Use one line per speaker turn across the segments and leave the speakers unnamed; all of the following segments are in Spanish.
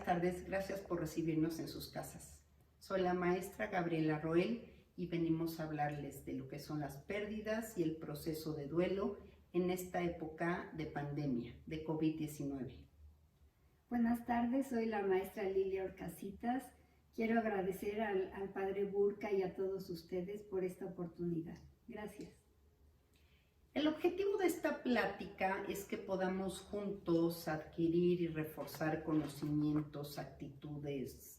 tardes, gracias por recibirnos en sus casas. Soy la maestra Gabriela Roel y venimos a hablarles de lo que son las pérdidas y el proceso de duelo en esta época de pandemia, de COVID-19.
Buenas tardes, soy la maestra Lilia Orcasitas. Quiero agradecer al padre Burka y a todos ustedes por esta oportunidad. Gracias.
El objetivo de esta plática es que podamos juntos adquirir y reforzar conocimientos, actitudes,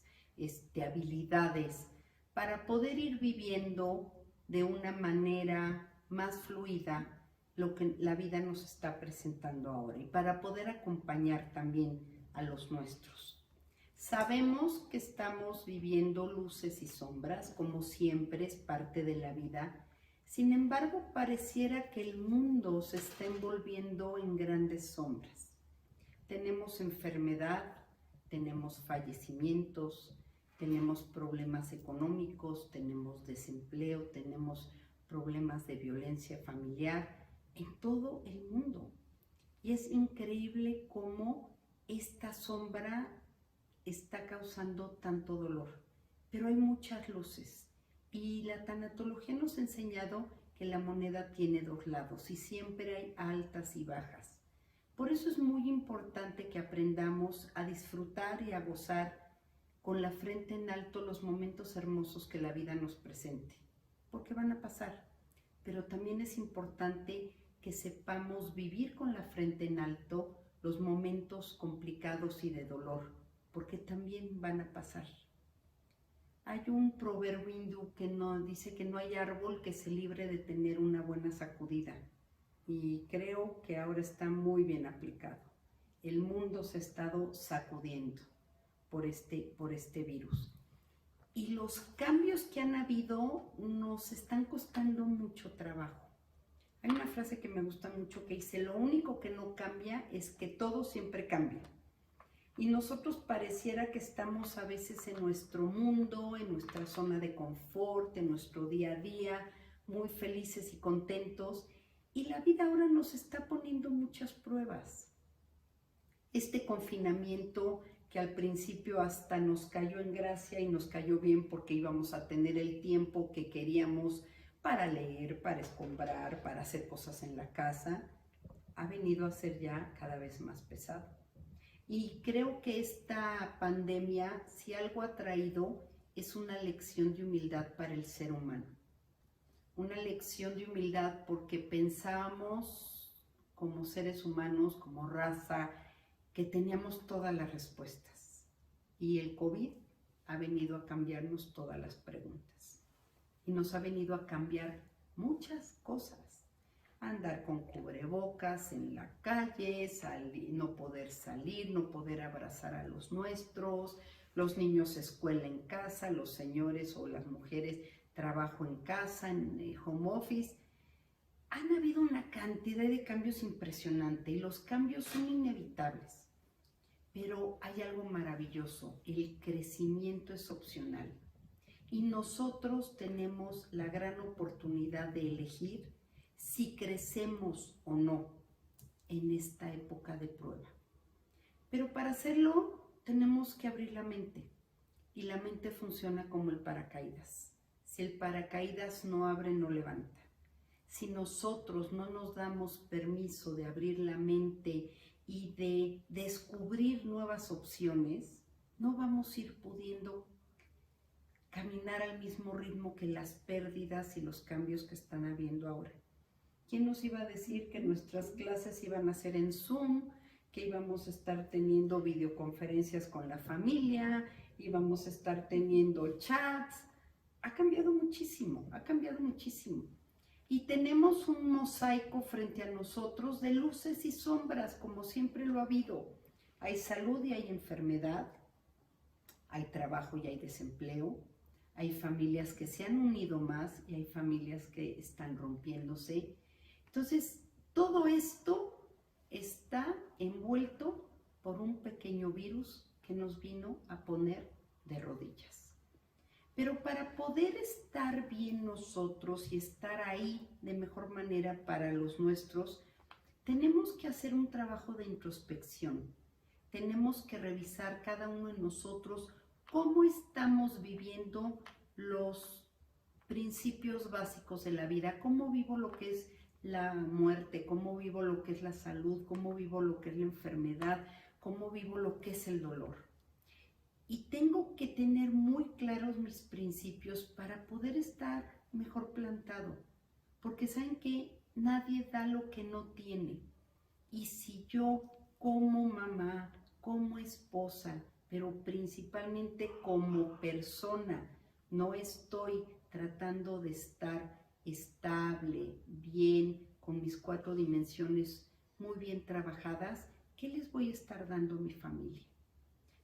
habilidades, para poder ir viviendo de una manera más fluida lo que la vida nos está presentando ahora y para poder acompañar también a los nuestros. Sabemos que estamos viviendo luces y sombras, como siempre es parte de la vida. Sin embargo, pareciera que el mundo se está envolviendo en grandes sombras. Tenemos enfermedad, tenemos fallecimientos, tenemos problemas económicos, tenemos desempleo, tenemos problemas de violencia familiar en todo el mundo. Y es increíble cómo esta sombra está causando tanto dolor. Pero hay muchas luces. Y la tanatología nos ha enseñado que la moneda tiene dos lados y siempre hay altas y bajas. Por eso es muy importante que aprendamos a disfrutar y a gozar con la frente en alto los momentos hermosos que la vida nos presente, porque van a pasar. Pero también es importante que sepamos vivir con la frente en alto los momentos complicados y de dolor, porque también van a pasar. Hay un proverbio hindú que dice que no hay árbol que se libre de tener una buena sacudida. Y creo que ahora está muy bien aplicado. El mundo se ha estado sacudiendo por este virus. Y los cambios que han habido nos están costando mucho trabajo. Hay una frase que me gusta mucho que dice, lo único que no cambia es que todo siempre cambia. Y nosotros pareciera que estamos a veces en nuestro mundo, en nuestra zona de confort, en nuestro día a día, muy felices y contentos. Y la vida ahora nos está poniendo muchas pruebas. Este confinamiento que al principio hasta nos cayó en gracia y nos cayó bien porque íbamos a tener el tiempo que queríamos para leer, para escombrar, para hacer cosas en la casa, ha venido a ser ya cada vez más pesado. Y creo que esta pandemia, si algo ha traído, es una lección de humildad para el ser humano. Una lección de humildad porque pensábamos como seres humanos, como raza, que teníamos todas las respuestas. Y el COVID ha venido a cambiarnos todas las preguntas. Y nos ha venido a cambiar muchas cosas. Andar con cubrebocas en la calle, no poder salir, no poder abrazar a los nuestros, los niños escuela en casa, los señores o las mujeres trabajo en casa, en home office. Han habido una cantidad de cambios impresionante y los cambios son inevitables. Pero hay algo maravilloso, el crecimiento es opcional. Y nosotros tenemos la gran oportunidad de elegir si crecemos o no en esta época de prueba. Pero para hacerlo tenemos que abrir la mente y la mente funciona como el paracaídas. Si el paracaídas no abre, no levanta. Si nosotros no nos damos permiso de abrir la mente y de descubrir nuevas opciones, no vamos a ir pudiendo caminar al mismo ritmo que las pérdidas y los cambios que están habiendo ahora. ¿Quién nos iba a decir que nuestras clases iban a ser en Zoom, que íbamos a estar teniendo videoconferencias con la familia, íbamos a estar teniendo chats? Ha cambiado muchísimo, ha cambiado muchísimo. Y tenemos un mosaico frente a nosotros de luces y sombras, como siempre lo ha habido. Hay salud y hay enfermedad, hay trabajo y hay desempleo, hay familias que se han unido más y hay familias que están rompiéndose. Entonces, todo esto está envuelto por un pequeño virus que nos vino a poner de rodillas. Pero para poder estar bien nosotros y estar ahí de mejor manera para los nuestros, tenemos que hacer un trabajo de introspección. tenemos que revisar cada uno de nosotros cómo estamos viviendo los principios básicos de la vida, cómo vivo lo que es la muerte, cómo vivo lo que es la salud, cómo vivo lo que es la enfermedad, cómo vivo lo que es el dolor. Y tengo que tener muy claros mis principios para poder estar mejor plantado, porque saben que nadie da lo que no tiene. Y si yo como mamá, como esposa, pero principalmente como persona, no estoy tratando de estar estable, bien, con mis 4 dimensiones muy bien trabajadas, ¿qué les voy a estar dando a mi familia?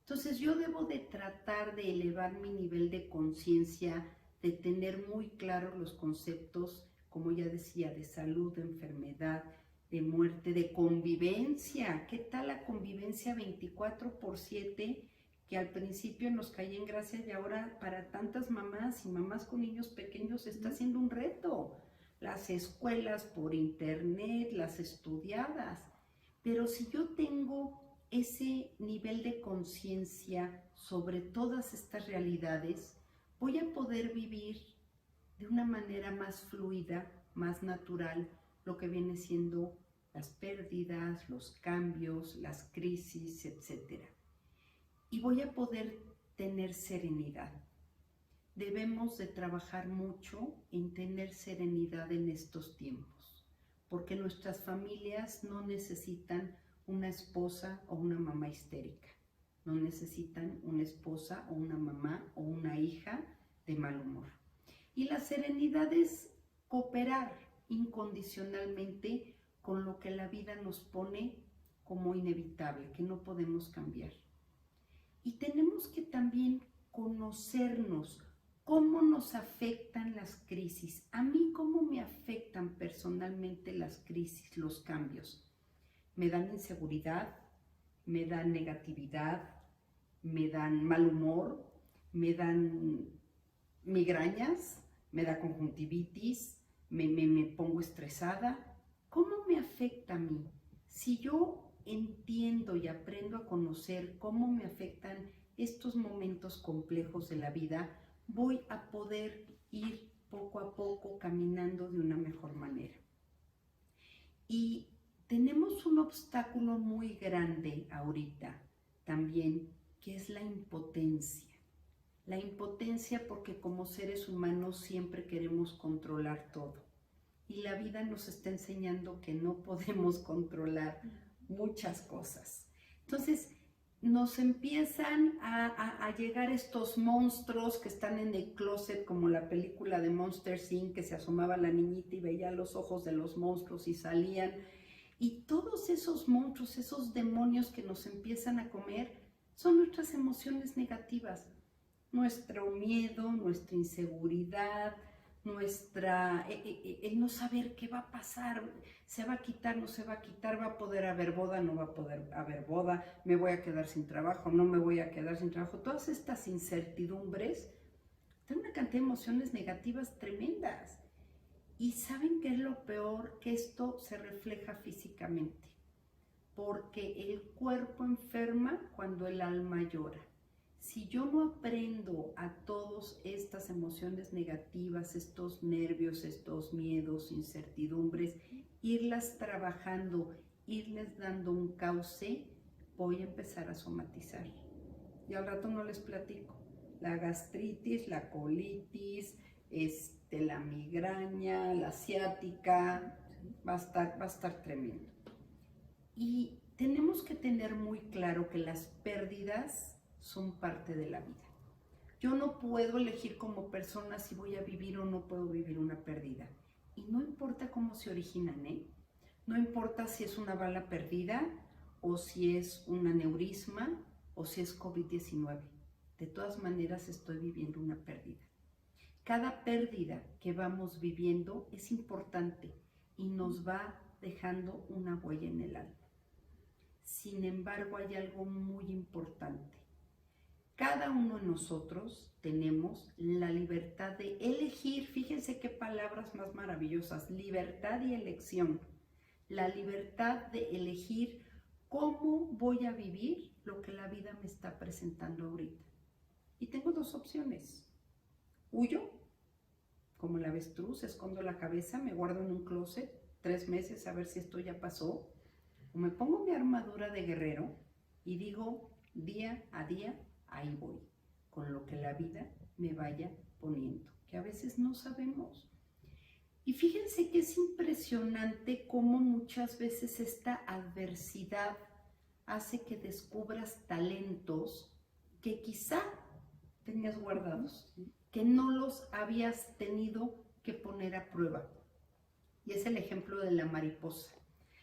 Entonces yo debo de tratar de elevar mi nivel de conciencia, de tener muy claros los conceptos, como ya decía, de salud, de enfermedad, de muerte, de convivencia. ¿Qué tal la convivencia 24/7? Que al principio nos caía en gracia y ahora para tantas mamás y mamás con niños pequeños está siendo un reto. Las escuelas por internet, las estudiadas. Pero si yo tengo ese nivel de conciencia sobre todas estas realidades, voy a poder vivir de una manera más fluida, más natural, lo que viene siendo las pérdidas, los cambios, las crisis, etc. Y voy a poder tener serenidad. Debemos de trabajar mucho en tener serenidad en estos tiempos, porque nuestras familias no necesitan una esposa o una mamá histérica, no necesitan una esposa o una mamá o una hija de mal humor. Y la serenidad es cooperar incondicionalmente con lo que la vida nos pone como inevitable, que no podemos cambiar. Y tenemos que también conocernos, cómo nos afectan las crisis. A mí, cómo me afectan personalmente las crisis, los cambios. Me dan inseguridad, me dan negatividad, me dan mal humor, me dan migrañas, me da conjuntivitis, me pongo estresada. ¿Cómo me afecta a mí? Si yo entiendo y aprendo a conocer cómo me afectan estos momentos complejos de la vida, voy a poder ir poco a poco caminando de una mejor manera. Y tenemos un obstáculo muy grande ahorita también, que es la impotencia. La impotencia porque como seres humanos siempre queremos controlar todo. Y la vida nos está enseñando que no podemos controlar muchas cosas. Entonces nos empiezan a llegar estos monstruos que están en el closet, como la película de Monster Inc., que se asomaba la niñita y veía los ojos de los monstruos y salían. Y todos esos monstruos, esos demonios que nos empiezan a comer, son nuestras emociones negativas. Nuestro miedo, nuestra inseguridad, el no saber qué va a pasar, se va a quitar, no se va a quitar, va a poder haber boda, no va a poder haber boda, me voy a quedar sin trabajo, no me voy a quedar sin trabajo. Todas estas incertidumbres tienen una cantidad de emociones negativas tremendas. Y ¿saben qué es lo peor? Que esto se refleja físicamente, porque el cuerpo enferma cuando el alma llora. Si yo no aprendo a todas estas emociones negativas, estos nervios, estos miedos, incertidumbres, irlas trabajando, irles dando un cauce, voy a empezar a somatizar. Y al rato no les platico. La gastritis, la colitis, la migraña, la ciática, va a estar tremendo. Y tenemos que tener muy claro que las pérdidas son parte de la vida. Yo no puedo elegir como persona si voy a vivir o no puedo vivir una pérdida. Y no importa cómo se originan, ¿eh? No importa si es una bala perdida o si es un aneurisma o si es COVID-19. De todas maneras estoy viviendo una pérdida. Cada pérdida que vamos viviendo es importante y nos va dejando una huella en el alma. Sin embargo, hay algo muy importante. Cada uno de nosotros tenemos la libertad de elegir, fíjense qué palabras más maravillosas, libertad y elección. La libertad de elegir cómo voy a vivir lo que la vida me está presentando ahorita. Y tengo dos opciones. Huyo, como el avestruz, escondo la cabeza, me guardo en un closet 3 meses a ver si esto ya pasó, o me pongo mi armadura de guerrero y digo, día a día, ahí voy, con lo que la vida me vaya poniendo, que a veces no sabemos. Y fíjense que es impresionante cómo muchas veces esta adversidad hace que descubras talentos que quizá tenías guardados, que no los habías tenido que poner a prueba. Y es el ejemplo de la mariposa.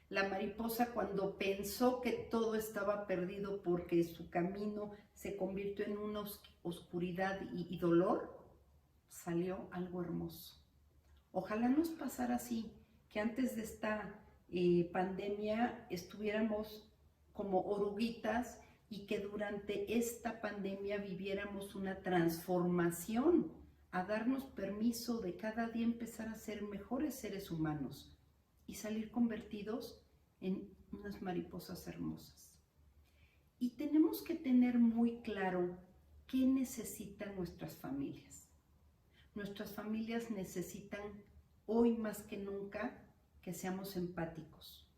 La mariposa, cuando pensó que todo estaba perdido porque su camino se convirtió en una oscuridad y dolor, salió algo hermoso. Ojalá nos pasara así, que antes de esta pandemia estuviéramos como oruguitas y que durante esta pandemia viviéramos una transformación, a darnos permiso de cada día empezar a ser mejores seres humanos y salir convertidos en unas mariposas hermosas. Y tenemos que tener muy claro qué necesitan nuestras familias. Nuestras familias necesitan hoy más que nunca que seamos empáticos,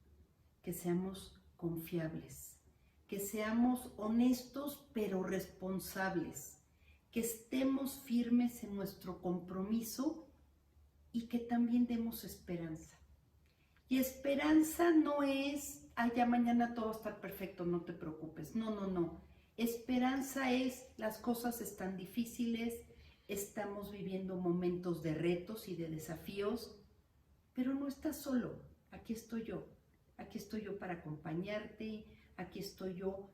que seamos confiables, que seamos honestos pero responsables, que estemos firmes en nuestro compromiso y que también demos esperanza. Y esperanza no es, ya mañana todo va a estar perfecto, no te preocupes. No, no, no. Esperanza es, las cosas están difíciles, estamos viviendo momentos de retos y de desafíos, pero no estás solo, aquí estoy yo para acompañarte, aquí estoy yo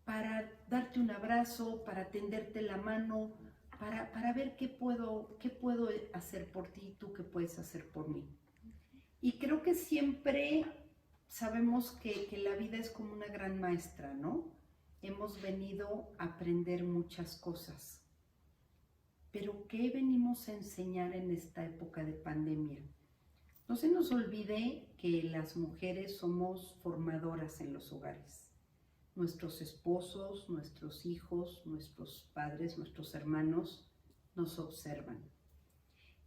para darte un abrazo, para tenderte la mano, para ver qué puedo hacer por ti, tú qué puedes hacer por mí. Y creo que siempre sabemos que la vida es como una gran maestra, ¿no? Hemos venido a aprender muchas cosas. Pero ¿qué venimos a enseñar en esta época de pandemia? No se nos olvide que las mujeres somos formadoras en los hogares. Nuestros esposos, nuestros hijos, nuestros padres, nuestros hermanos nos observan.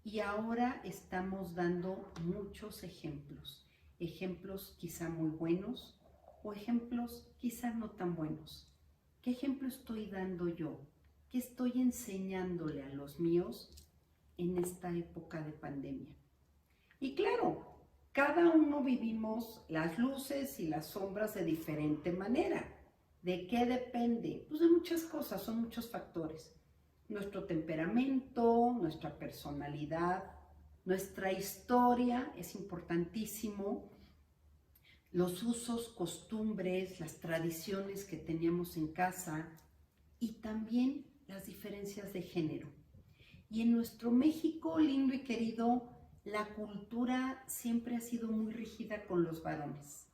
Y ahora estamos dando muchos ejemplos. Ejemplos quizá muy buenos o ejemplos quizá no tan buenos. ¿Qué ejemplo estoy dando yo? ¿Qué estoy enseñándole a los míos en esta época de pandemia? Y claro, cada uno vivimos las luces y las sombras de diferente manera. ¿De qué depende? Pues de muchas cosas, son muchos factores. Nuestro temperamento, nuestra personalidad, nuestra historia es importantísimo. Los usos, costumbres, las tradiciones que teníamos en casa y también las diferencias de género. Y en nuestro México lindo y querido, la cultura siempre ha sido muy rígida con los varones,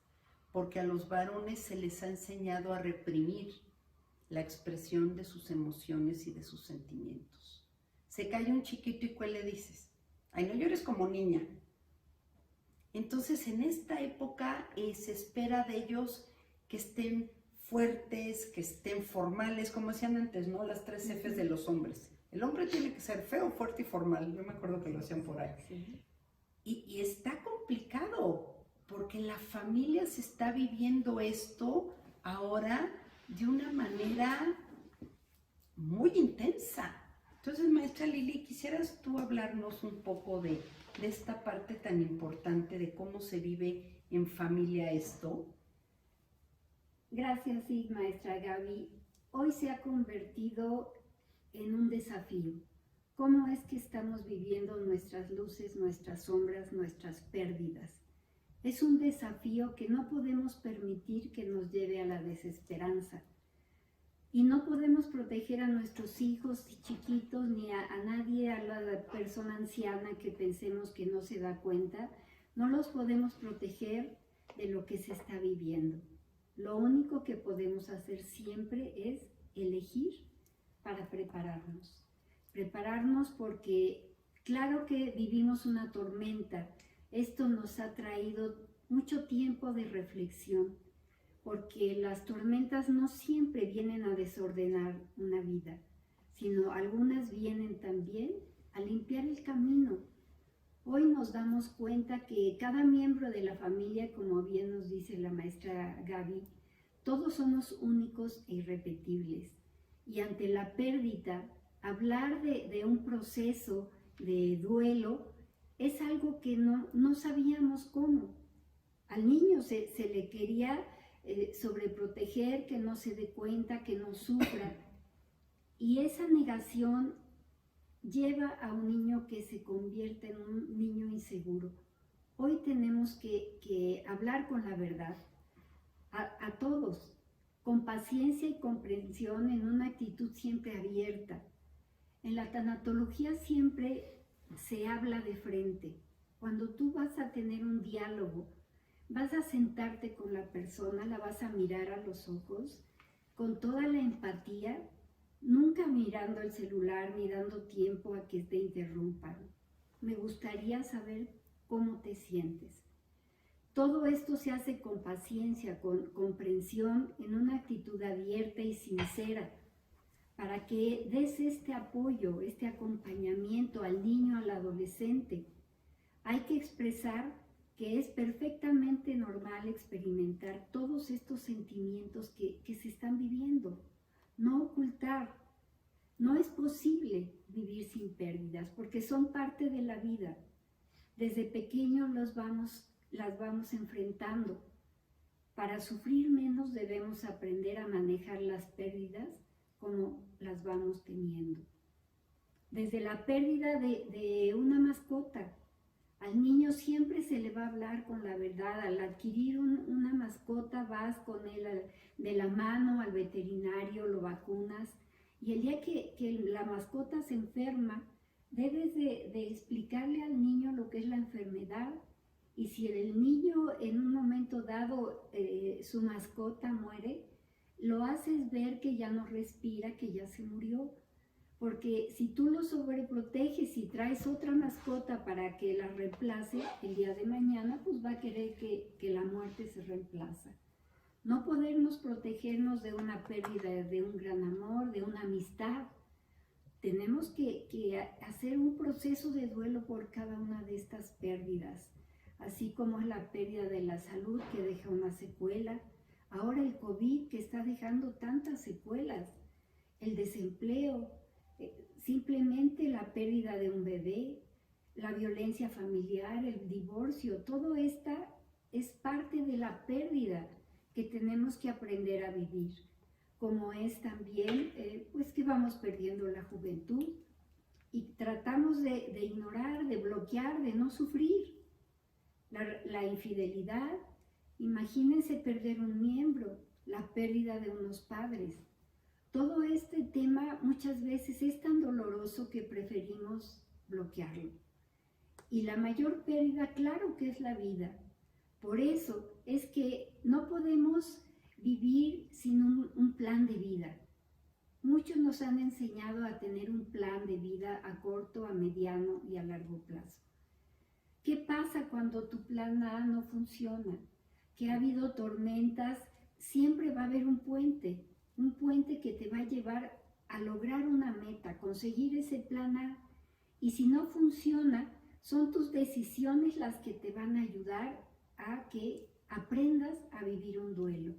porque a los varones se les ha enseñado a reprimir la expresión de sus emociones y de sus sentimientos. Se cae un chiquito y ¿cuál le dices? Ay, no llores como niña. Entonces, en esta época se espera de ellos que estén fuertes, que estén formales, como decían antes, ¿no? Las 3 Fs de los hombres. El hombre tiene que ser feo, fuerte y formal. Yo me acuerdo que lo hacían por ahí. Sí. Y está complicado, porque la familia se está viviendo esto ahora de una manera muy intensa. Entonces, maestra Lili, ¿quisieras tú hablarnos un poco de esta parte tan importante de cómo se vive en familia esto?
Gracias, sí, maestra Gaby. Hoy se ha convertido en un desafío. ¿Cómo es que estamos viviendo nuestras luces, nuestras sombras, nuestras pérdidas? Es un desafío que no podemos permitir que nos lleve a la desesperanza. Y no podemos proteger a nuestros hijos chiquitos ni a nadie, a la persona anciana que pensemos que no se da cuenta. No los podemos proteger de lo que se está viviendo. Lo único que podemos hacer siempre es elegir para prepararnos. Prepararnos porque claro que vivimos una tormenta. Esto nos ha traído mucho tiempo de reflexión, porque las tormentas no siempre vienen a desordenar una vida, sino algunas vienen también a limpiar el camino. Hoy nos damos cuenta que cada miembro de la familia, como bien nos dice la maestra Gaby, todos somos únicos e irrepetibles. Y ante la pérdida, hablar de un proceso de duelo es algo que no sabíamos cómo. Al niño se le quería sobreproteger, que no se dé cuenta, que no sufra. Y esa negación lleva a un niño que se convierte en un niño inseguro. Hoy tenemos que hablar con la verdad a todos, con paciencia y comprensión, en una actitud siempre abierta. En la tanatología siempre se habla de frente. Cuando tú vas a tener un diálogo, vas a sentarte con la persona, la vas a mirar a los ojos, con toda la empatía, nunca mirando el celular ni dando tiempo a que te interrumpan. Me gustaría saber cómo te sientes. Todo esto se hace con paciencia, con comprensión, en una actitud abierta y sincera, para que des este apoyo, este acompañamiento al niño, al adolescente. Hay que expresar que es perfectamente normal experimentar todos estos sentimientos que se están viviendo. No ocultar. No es posible vivir sin pérdidas, porque son parte de la vida. Desde pequeños las vamos enfrentando. Para sufrir menos debemos aprender a manejar las pérdidas como las vamos teniendo. Desde la pérdida de una mascota, al niño siempre se le va a hablar con la verdad. Al adquirir una mascota, vas con él de la mano al veterinario, lo vacunas, y el día que la mascota se enferma, debes de explicarle al niño lo que es la enfermedad. Y si el niño en un momento dado su mascota muere, lo haces ver que ya no respira, que ya se murió. Porque si tú lo sobreproteges y traes otra mascota para que la reemplace el día de mañana, pues va a querer que la muerte se reemplaza. No podemos protegernos de una pérdida, de un gran amor, de una amistad. Tenemos que hacer un proceso de duelo por cada una de estas pérdidas, así como es la pérdida de la salud, que deja una secuela. Ahora el COVID, que está dejando tantas secuelas, el desempleo, simplemente la pérdida de un bebé, la violencia familiar, el divorcio, todo esto es parte de la pérdida que tenemos que aprender a vivir. Como es también, pues que vamos perdiendo la juventud y tratamos de ignorar, de bloquear, de no sufrir. La infidelidad, imagínense perder un miembro, la pérdida de unos padres. Todo este tema muchas veces es tan doloroso que preferimos bloquearlo. Y la mayor pérdida, claro que es la vida. Por eso es que no podemos vivir sin un plan de vida. Muchos nos han enseñado a tener un plan de vida a corto, a mediano y a largo plazo. ¿Qué pasa cuando tu plan A no funciona? Que ha habido tormentas, siempre va a haber un puente que te va a llevar a lograr una meta, conseguir ese plan A. Y si no funciona, son tus decisiones las que te van a ayudar a que aprendas a vivir un duelo.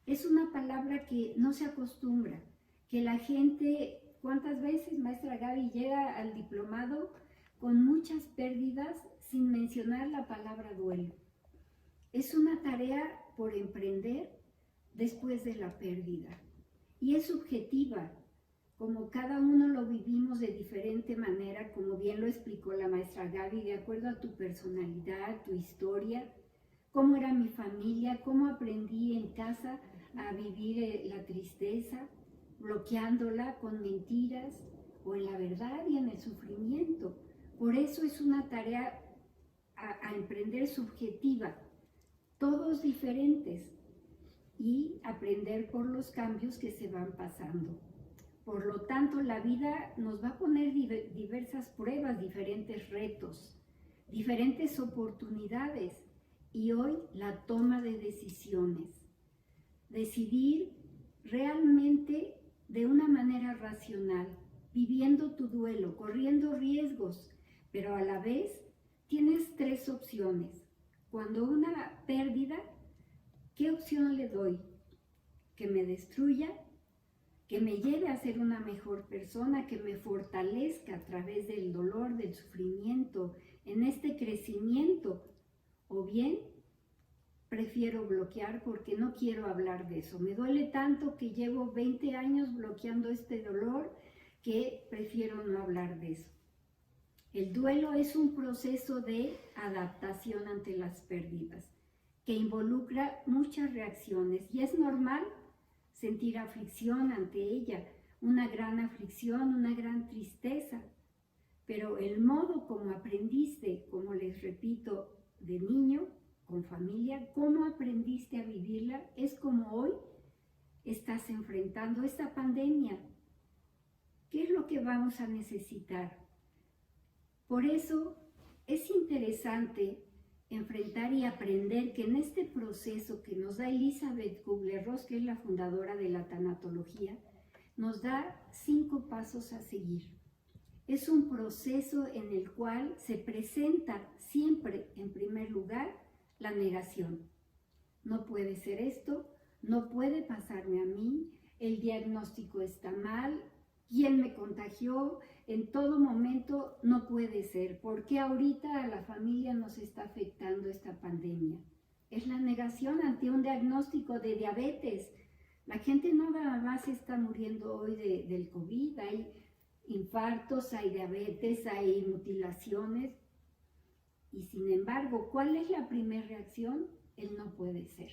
Es una palabra que no se acostumbra, que la gente, ¿cuántas veces, maestra Gaby, llega al diplomado con muchas pérdidas sin mencionar la palabra duelo? Es una tarea por emprender después de la pérdida. Y es subjetiva, como cada uno lo vivimos de diferente manera, como bien lo explicó la maestra Gaby, de acuerdo a tu personalidad, tu historia, cómo era mi familia, cómo aprendí en casa a vivir la tristeza, bloqueándola con mentiras o en la verdad y en el sufrimiento. Por eso es una tarea a emprender subjetiva, todos diferentes, y aprender por los cambios que se van pasando. Por lo tanto, la vida nos va a poner diversas pruebas, diferentes retos, diferentes oportunidades, y hoy la toma de decisiones. decidir realmente de una manera racional, viviendo tu duelo, corriendo riesgos, pero a la vez tienes tres opciones. Cuando una pérdida, ¿qué opción le doy? Que me destruya, que me lleve a ser una mejor persona, que me fortalezca a través del dolor, del sufrimiento, en este crecimiento, o bien prefiero bloquear porque no quiero hablar de eso. Me duele tanto que llevo 20 años bloqueando este dolor que prefiero no hablar de eso. El duelo es un proceso de adaptación ante las pérdidas que involucra muchas reacciones y es normal sentir aflicción ante ella, una gran aflicción, una gran tristeza. Pero el modo como aprendiste, como les repito, de niño, con familia, cómo aprendiste a vivirla, es como hoy estás enfrentando esta pandemia. ¿Qué es lo que vamos a necesitar? Por eso es interesante enfrentar y aprender que en este proceso que nos da Elizabeth Kubler-Ross, que es la fundadora de la tanatología, nos da 5 pasos a seguir. Es un proceso en el cual se presenta siempre, en primer lugar, la negación. No puede ser esto, no puede pasarme a mí, el diagnóstico está mal, ¿quién me contagió? En todo momento no puede ser. ¿Por qué ahorita a la familia nos está afectando esta pandemia? Es la negación ante un diagnóstico de diabetes. La gente no nada más está muriendo hoy del COVID, hay infartos, hay diabetes, hay mutilaciones. Y sin embargo, ¿cuál es la primera reacción? El no puede ser.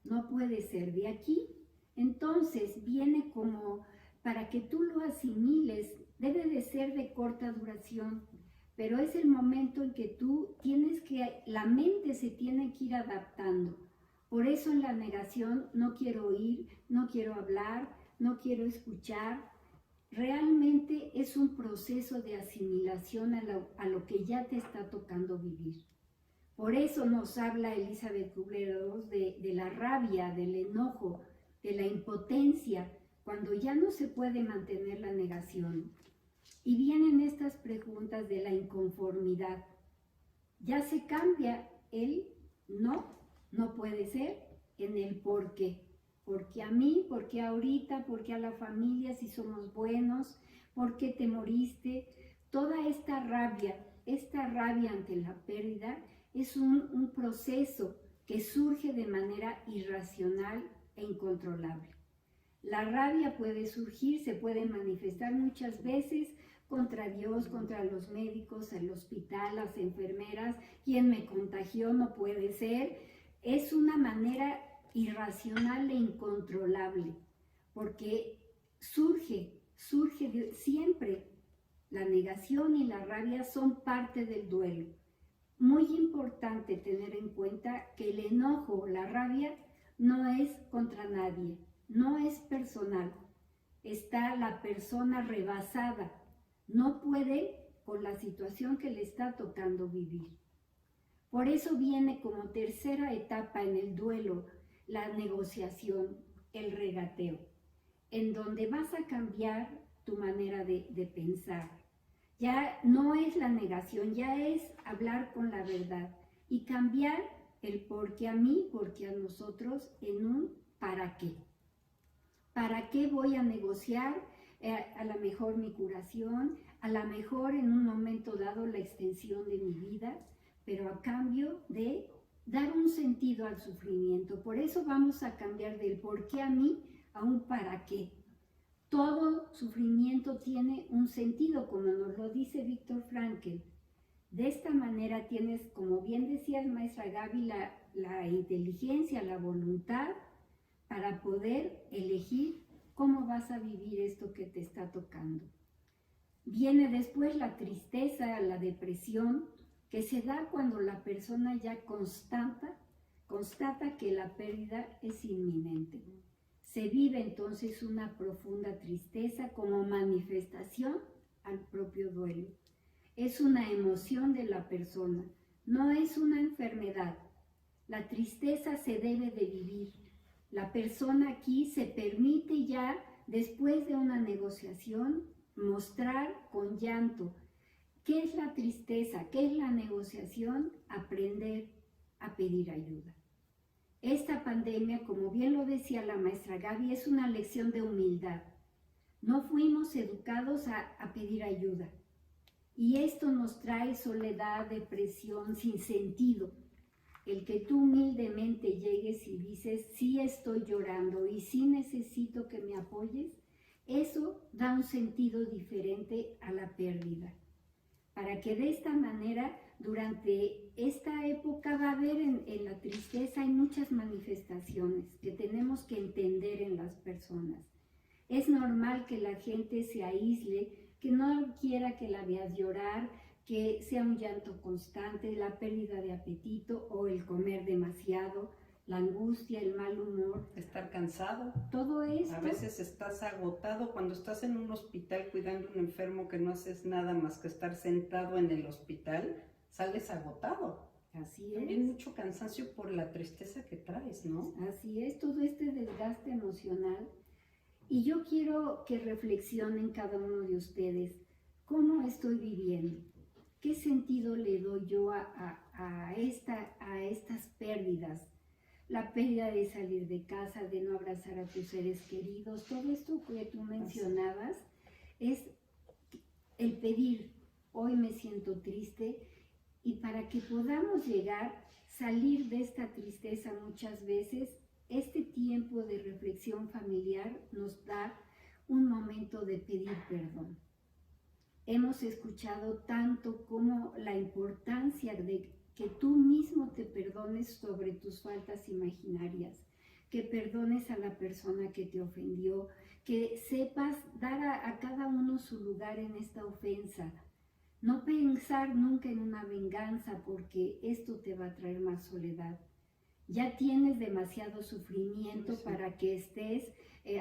No puede ser. De aquí, entonces, viene como para que tú lo asimiles, debe de ser de corta duración, pero es el momento en que tú la mente se tiene que ir adaptando. Por eso en la negación no quiero oír, no quiero hablar, no quiero escuchar. Realmente es un proceso de asimilación a lo que ya te está tocando vivir. Por eso nos habla Elizabeth Kubler-Ross de la rabia, del enojo, de la impotencia, cuando ya no se puede mantener la negación. Y vienen estas preguntas de la inconformidad. Ya se cambia el no puede ser, en el por qué. ¿Por qué a mí? ¿Por qué ahorita? ¿Por qué a la familia si somos buenos? ¿Por qué te moriste? Toda esta rabia ante la pérdida es un proceso que surge de manera irracional e incontrolable. La rabia puede surgir, se puede manifestar muchas veces contra Dios, contra los médicos, el hospital, las enfermeras, quien me contagió no puede ser. Es una manera irracional e incontrolable, porque surge siempre. La negación y la rabia son parte del duelo. Muy importante tener en cuenta que el enojo, la rabia, no es contra nadie, no es personal. Está la persona rebasada, no puede con la situación que le está tocando vivir. Por eso viene como tercera etapa en el duelo la negociación, el regateo, en donde vas a cambiar tu manera de pensar. Ya no es la negación, ya es hablar con la verdad y cambiar el por qué a mí, por qué a nosotros en un para qué. ¿Para qué voy a negociar? A lo mejor mi curación, a lo mejor en un momento dado la extensión de mi vida, pero a cambio de dar un sentido al sufrimiento. Por eso vamos a cambiar del por qué a mí a un para qué. Todo sufrimiento tiene un sentido, como nos lo dice Viktor Frankl. De esta manera tienes, como bien decías, maestra Gaby, la inteligencia, la voluntad para poder elegir cómo vas a vivir esto que te está tocando. Viene después la tristeza, la depresión, que se da cuando la persona ya constata que la pérdida es inminente. Se vive entonces una profunda tristeza como manifestación al propio duelo. Es una emoción de la persona, no es una enfermedad. La tristeza se debe de vivir, La persona aquí se permite ya, después de una negociación, mostrar con llanto qué es la tristeza, qué es la negociación, aprender a pedir ayuda. Esta pandemia, como bien lo decía la maestra Gaby, es una lección de humildad. No fuimos educados a pedir ayuda. Y esto nos trae soledad, depresión, sin sentido. El que tú humildemente llegues y dices, sí estoy llorando y sí necesito que me apoyes, eso da un sentido diferente a la pérdida. Para que de esta manera, durante esta época va a haber en la tristeza hay muchas manifestaciones que tenemos que entender en las personas. Es normal que la gente se aísle, que no quiera que la veas llorar, que sea un llanto constante, la pérdida de apetito o el comer demasiado, la angustia, el mal humor.
Estar cansado.
Todo esto.
A veces estás agotado cuando estás en un hospital cuidando a un enfermo que no haces nada más que estar sentado en el hospital, sales agotado.
Así es.
También mucho cansancio por la tristeza que traes, ¿no?
Así es, todo este desgaste emocional. Y yo quiero que reflexionen cada uno de ustedes, ¿cómo estoy viviendo? ¿Qué sentido le doy yo a estas pérdidas? La pérdida de salir de casa, de no abrazar a tus seres queridos, todo esto que tú mencionabas es el pedir, hoy me siento triste, y para que podamos salir de esta tristeza muchas veces, este tiempo de reflexión familiar nos da un momento de pedir perdón. Hemos escuchado tanto como la importancia de que tú mismo te perdones sobre tus faltas imaginarias, que perdones a la persona que te ofendió, que sepas dar a cada uno su lugar en esta ofensa. No pensar nunca en una venganza porque esto te va a traer más soledad. Ya tienes demasiado sufrimiento para que estés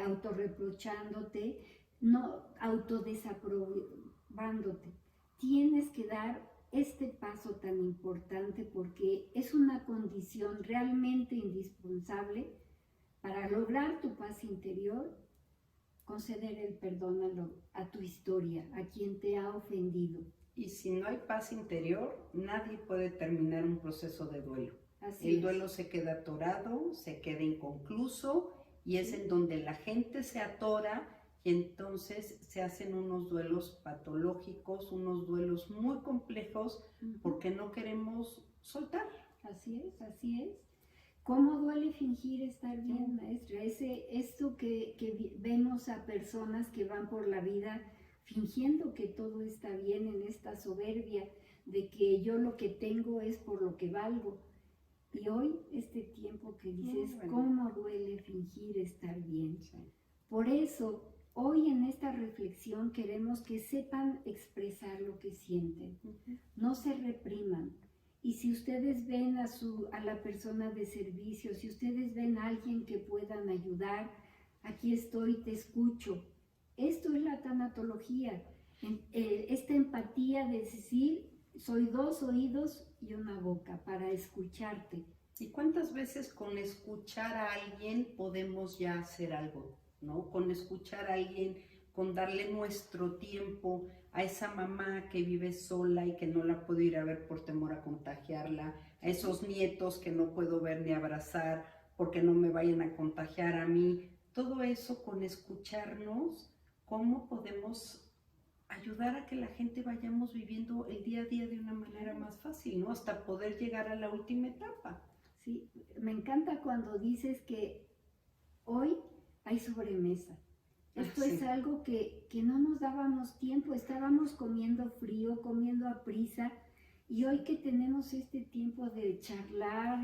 autorreprochándote, no autodesaprobándote. Tienes que dar este paso tan importante porque es una condición realmente indispensable para lograr tu paz interior, conceder el perdón a tu historia, a quien te ha ofendido.
Y si no hay paz interior, nadie puede terminar un proceso de duelo. El duelo se queda atorado, se queda inconcluso y es en donde la gente se atora y entonces se hacen unos duelos patológicos, unos duelos muy complejos porque no queremos soltar.
Así es, así es. ¿Cómo duele fingir estar bien, maestra? Esto que vemos a personas que van por la vida fingiendo que todo está bien en esta soberbia de que yo lo que tengo es por lo que valgo. Y hoy, este tiempo que dices, ¿cómo duele fingir estar bien? Sí. Por eso, hoy en esta reflexión queremos que sepan expresar lo que sienten. No se repriman. Y si ustedes ven a la persona de servicio, si ustedes ven a alguien que puedan ayudar, aquí estoy, te escucho. Esto es la tanatología, esta empatía de decir, soy 2 oídos y una boca para escucharte.
¿Y cuántas veces con escuchar a alguien podemos ya hacer algo, ¿no? Con escuchar a alguien, con darle nuestro tiempo a esa mamá que vive sola y que no la puedo ir a ver por temor a contagiarla, a esos nietos que no puedo ver ni abrazar porque no me vayan a contagiar a mí. Todo eso con escucharnos, ¿cómo podemos ayudar a que la gente vayamos viviendo el día a día de una manera más fácil, ¿no? Hasta poder llegar a la última etapa.
Sí, me encanta cuando dices que hoy hay sobremesa. Esto es algo que no nos dábamos tiempo, estábamos comiendo frío, comiendo a prisa, y hoy que tenemos este tiempo de charlar,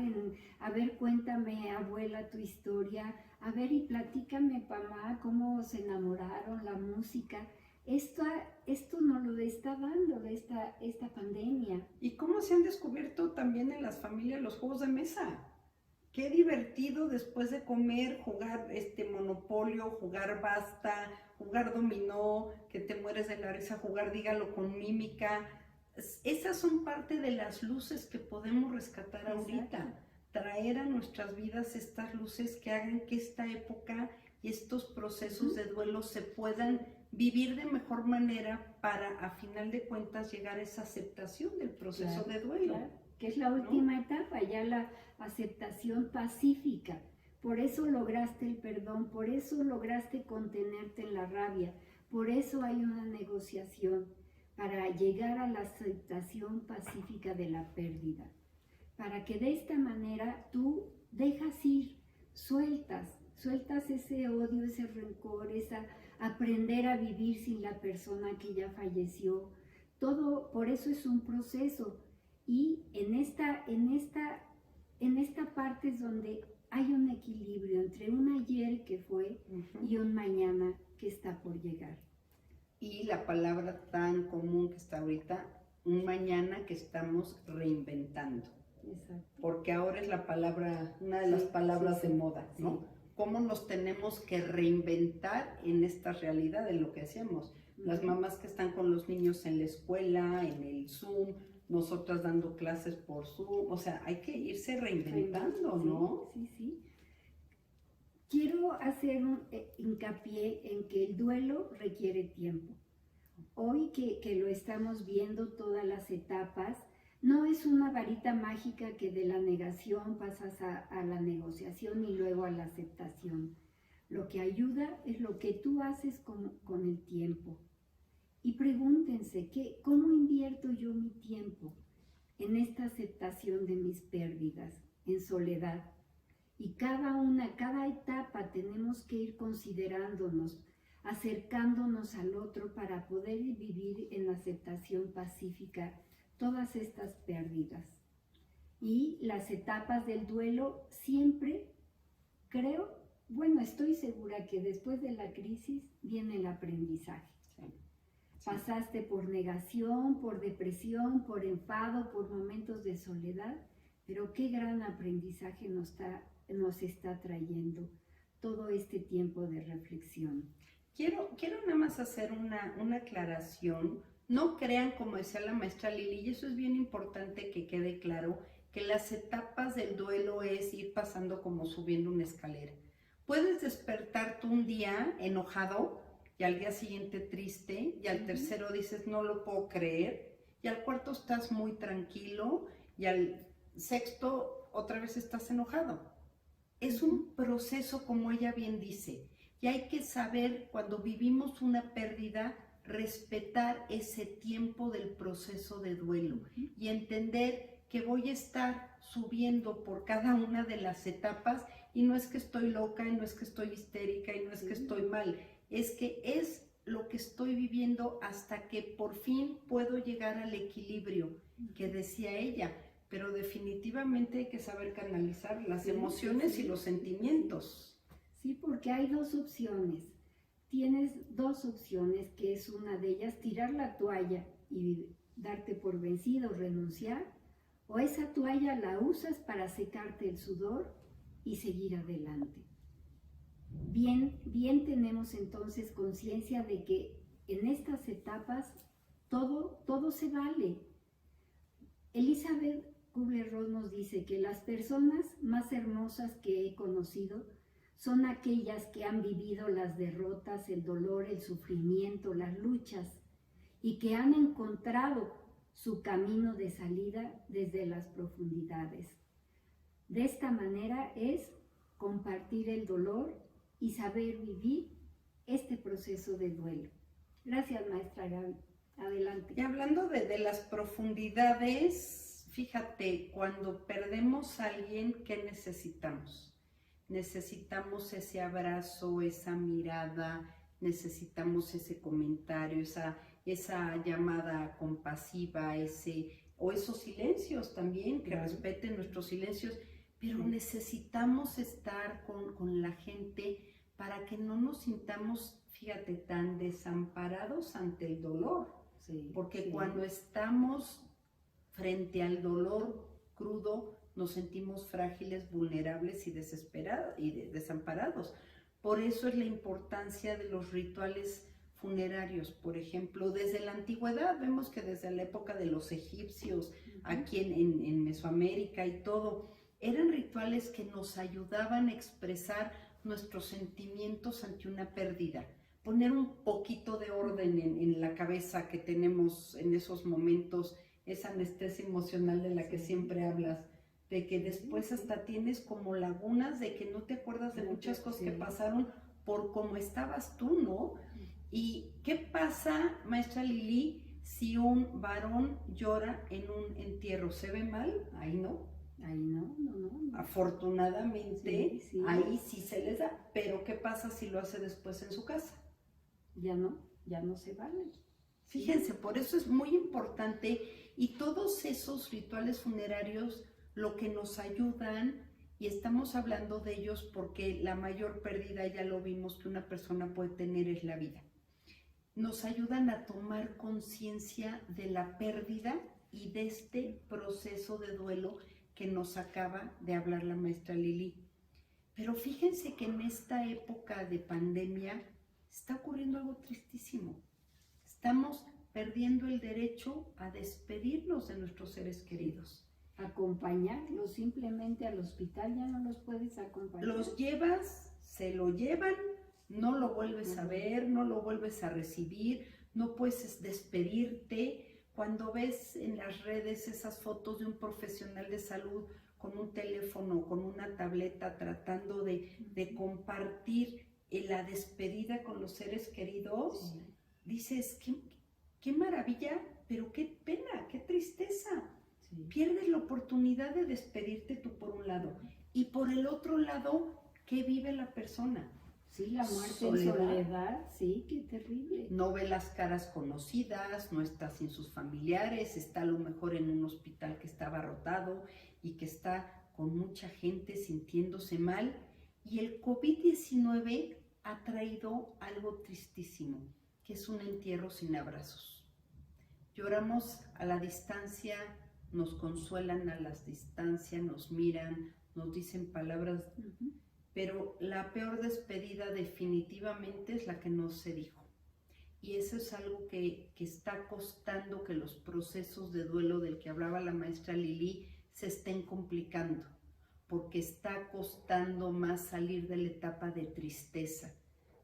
a ver, cuéntame, abuela, tu historia, a ver y platícame, mamá, cómo se enamoraron, la música. Esto nos lo está dando esta pandemia.
¿Y cómo se han descubierto también en las familias los juegos de mesa? Qué divertido después de comer jugar Monopolio, jugar basta, jugar dominó, que te mueres de la risa, jugar dígalo con mímica. Esas son parte de las luces que podemos rescatar ahorita. traer a nuestras vidas estas luces que hagan que esta época y estos procesos de duelo se puedan vivir de mejor manera para, a final de cuentas, llegar a esa aceptación del proceso de duelo.
Claro, que es la última etapa, ya la aceptación pacífica. Por eso lograste el perdón, por eso lograste contenerte en la rabia, por eso hay una negociación para llegar a la aceptación pacífica de la pérdida. Para que de esta manera tú dejas ir, sueltas ese odio, ese rencor, aprender a vivir sin la persona que ya falleció. Todo, por eso es un proceso. Y en esta parte es donde hay un equilibrio entre un ayer que fue y un mañana que está por llegar.
Y la palabra tan común que está ahorita, un mañana que estamos reinventando.
Exacto.
Porque ahora es la palabra, una de las palabras de moda, ¿no? Sí. Cómo nos tenemos que reinventar en esta realidad, de lo que decíamos. Las mamás que están con los niños en la escuela, en el Zoom, nosotras dando clases por Zoom, o sea, hay que irse reinventando, ¿no?
Sí. Quiero hacer un hincapié en que el duelo requiere tiempo. Hoy que lo estamos viendo todas las etapas, no es una varita mágica que de la negación pasas a la negociación y luego a la aceptación. Lo que ayuda es lo que tú haces con el tiempo. Y pregúntense, ¿cómo invierto yo mi tiempo en esta aceptación de mis pérdidas, en soledad? Y cada etapa tenemos que ir considerándonos, acercándonos al otro para poder vivir en la aceptación pacífica todas estas pérdidas. Y las etapas del duelo siempre, estoy segura que después de la crisis viene el aprendizaje. Pasaste por negación, por depresión, por enfado, por momentos de soledad, pero qué gran aprendizaje nos está trayendo todo este tiempo de reflexión.
Quiero nada más hacer una aclaración. No crean, como decía la maestra Lili, y eso es bien importante que quede claro, que las etapas del duelo es ir pasando como subiendo una escalera. Puedes despertarte un día enojado y al día siguiente triste, y al tercero dices no lo puedo creer, y al cuarto estás muy tranquilo, y al sexto otra vez estás enojado. Es un proceso, como ella bien dice, y hay que saber cuando vivimos una pérdida, respetar ese tiempo del proceso de duelo y entender que voy a estar subiendo por cada una de las etapas, y no es que estoy loca, y no es que estoy histérica, y no es que estoy mal, es que es lo que estoy viviendo hasta que por fin puedo llegar al equilibrio que decía ella, pero definitivamente hay que saber canalizar las emociones y los sentimientos.
Sí, porque hay dos opciones. Tienes dos opciones, que es una de ellas, tirar la toalla y darte por vencido, renunciar, o esa toalla la usas para secarte el sudor y seguir adelante. Bien tenemos entonces conciencia de que en estas etapas todo se vale. Elizabeth Kubler-Ross nos dice que las personas más hermosas que he conocido son aquellas que han vivido las derrotas, el dolor, el sufrimiento, las luchas, y que han encontrado su camino de salida desde las profundidades. De esta manera es compartir el dolor y saber vivir este proceso de duelo. Gracias, maestra Gaby. Adelante.
Y hablando de las profundidades, fíjate, cuando perdemos a alguien, ¿qué necesitamos? Necesitamos ese abrazo, esa mirada, necesitamos ese comentario, esa llamada compasiva, o esos silencios también, que respeten nuestros silencios, pero necesitamos estar con la gente para que no nos sintamos, fíjate, tan desamparados ante el dolor. Porque cuando estamos frente al dolor crudo, nos sentimos frágiles, vulnerables y desesperados y desamparados. Por eso es la importancia de los rituales funerarios. Por ejemplo, desde la antigüedad, vemos que desde la época de los egipcios, aquí en Mesoamérica y todo, Eran rituales que nos ayudaban a expresar nuestros sentimientos ante una pérdida, poner un poquito de orden en la cabeza que tenemos en esos momentos, esa anestesia emocional de la que siempre hablas, de que después hasta tienes como lagunas de que no te acuerdas de muchas cosas que pasaron por cómo estabas tú, ¿no? ¿Y qué pasa, maestra Lili, si un varón llora en un entierro? ¿Se ve mal? Ahí no.
Ahí no.
Afortunadamente,
Sí.
ahí sí se les da. Pero ¿qué pasa si lo hace después en su casa?
Ya no se vale.
Fíjense, por eso es muy importante, y todos esos rituales funerarios lo que nos ayudan, y estamos hablando de ellos porque la mayor pérdida, ya lo vimos, que una persona puede tener es la vida. Nos ayudan a tomar conciencia de la pérdida y de este proceso de duelo que nos acaba de hablar la maestra Lili. Pero fíjense que en esta época de pandemia está ocurriendo algo tristísimo. Estamos perdiendo el derecho a despedirnos de nuestros seres queridos.
Acompañarlos simplemente al hospital, ya no los puedes acompañar.
Los llevas, se lo llevan, no lo vuelves a ver, no lo vuelves a recibir, no puedes despedirte. Cuando ves en las redes esas fotos de un profesional de salud con un teléfono, con una tableta, tratando de compartir la despedida con los seres queridos, dices, qué maravilla, pero qué pena, qué tristeza. Pierdes la oportunidad de despedirte tú por un lado, y por el otro lado, ¿qué vive la persona?
Sí, la muerte en soledad, sí, qué terrible.
No ve las caras conocidas, no está sin sus familiares, está a lo mejor en un hospital que está abarrotado y que está con mucha gente sintiéndose mal. Y el COVID-19 ha traído algo tristísimo, que es un entierro sin abrazos. Lloramos a la distancia, nos consuelan a la distancia, nos miran, nos dicen palabras, pero la peor despedida definitivamente es la que no se dijo. Y eso es algo que está costando que los procesos de duelo del que hablaba la maestra Lili se estén complicando, porque está costando más salir de la etapa de tristeza.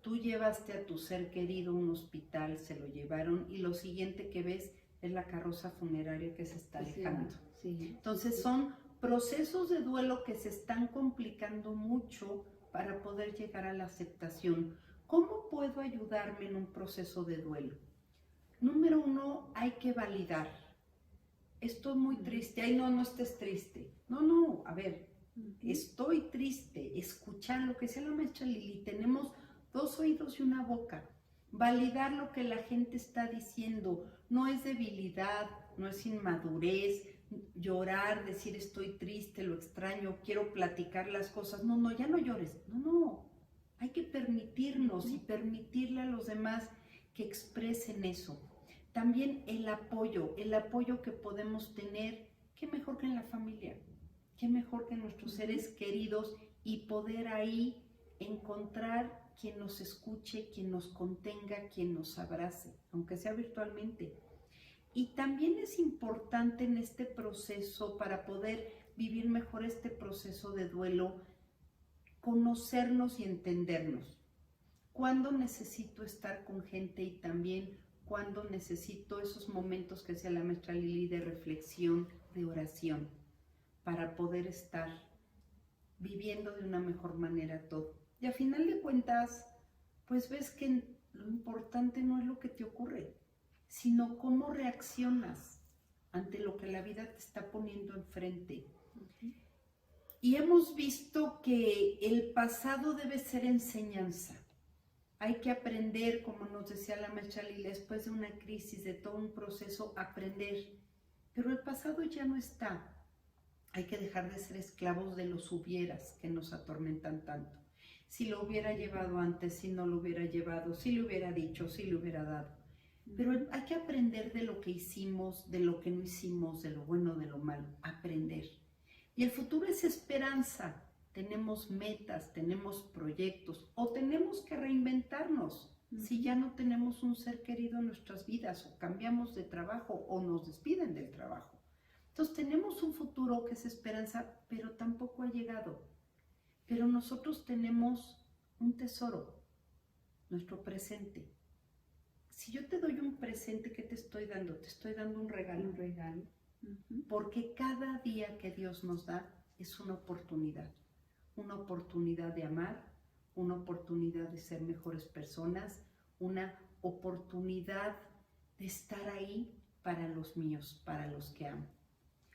Tú llevaste a tu ser querido a un hospital, se lo llevaron, y lo siguiente que ves es la carroza funeraria que se está alejando. Entonces son procesos de duelo que se están complicando mucho para poder llegar a la aceptación. ¿Cómo puedo ayudarme en un proceso de duelo? Número 1, hay que validar. Estoy muy triste. Ay, no estés triste. No, a ver, estoy triste. Escuchar lo que decía la maestra Lili. Tenemos 2 oídos y una boca. Validar lo que la gente está diciendo. No es debilidad, no es inmadurez. Llorar, decir estoy triste, lo extraño, quiero platicar las cosas. No, ya no llores. No. Hay que permitirnos y permitirle a los demás que expresen eso. También el apoyo que podemos tener, qué mejor que en la familia, qué mejor que en nuestros seres queridos, y poder ahí encontrar quien nos escuche, quien nos contenga, quien nos abrace, aunque sea virtualmente. Y también es importante en este proceso, para poder vivir mejor este proceso de duelo, conocernos y entendernos. ¿Cuándo necesito estar con gente? Y también cuándo necesito esos momentos que decía la maestra Lili de reflexión, de oración, para poder estar viviendo de una mejor manera todo. Y a final de cuentas, pues ves que lo importante no es lo que te ocurre, sino cómo reaccionas ante lo que la vida te está poniendo enfrente. Y hemos visto que el pasado debe ser enseñanza. Hay que aprender, como nos decía la maestra Lili, después de una crisis, de todo un proceso, aprender. Pero el pasado ya no está. Hay que dejar de ser esclavos de los hubieras que nos atormentan tanto. Si lo hubiera llevado antes, si no lo hubiera llevado, si le hubiera dicho, si le hubiera dado. Pero hay que aprender de lo que hicimos, de lo que no hicimos, de lo bueno, de lo malo. Aprender. Y el futuro es esperanza. Tenemos metas, tenemos proyectos, o tenemos que reinventarnos. Si ya no tenemos un ser querido en nuestras vidas, o cambiamos de trabajo, o nos despiden del trabajo. Entonces tenemos un futuro que es esperanza, pero tampoco ha llegado. Pero nosotros tenemos un tesoro, nuestro presente. Si yo te doy un presente, ¿qué te estoy dando? Te estoy dando un regalo.
Un regalo.
Porque cada día que Dios nos da es una oportunidad de amar, una oportunidad de ser mejores personas, una oportunidad de estar ahí para los míos, para los que amo.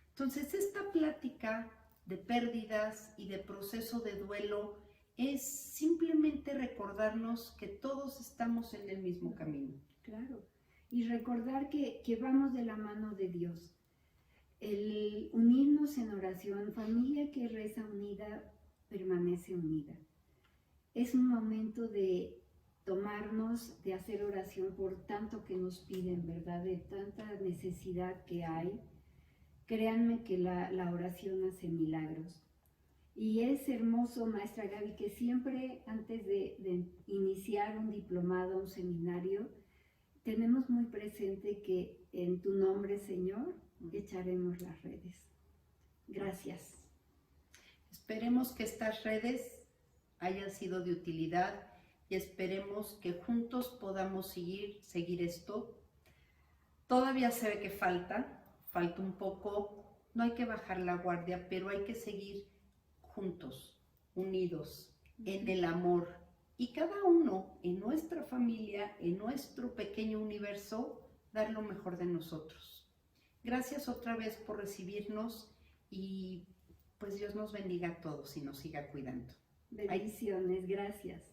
Entonces, esta plática de pérdidas y de proceso de duelo es simplemente recordarnos que todos estamos en el mismo camino.
Claro, y recordar que vamos de la mano de Dios. El unirnos en oración, familia que reza unida, permanece unida. Es un momento de tomarnos, de hacer oración por tanto que nos piden, ¿verdad? De tanta necesidad que hay. Créanme que la oración hace milagros. Y es hermoso, maestra Gaby, que siempre antes de iniciar un diplomado, un seminario, tenemos muy presente que en tu nombre, Señor, echaremos las redes. Gracias.
Esperemos que estas redes hayan sido de utilidad y esperemos que juntos podamos seguir esto. Todavía se ve que falta un poco, no hay que bajar la guardia, pero hay que seguir juntos, unidos, en el amor. Y cada uno en nuestra familia, en nuestro pequeño universo, dar lo mejor de nosotros. Gracias otra vez por recibirnos y pues Dios nos bendiga a todos y nos siga cuidando.
Bendiciones, gracias.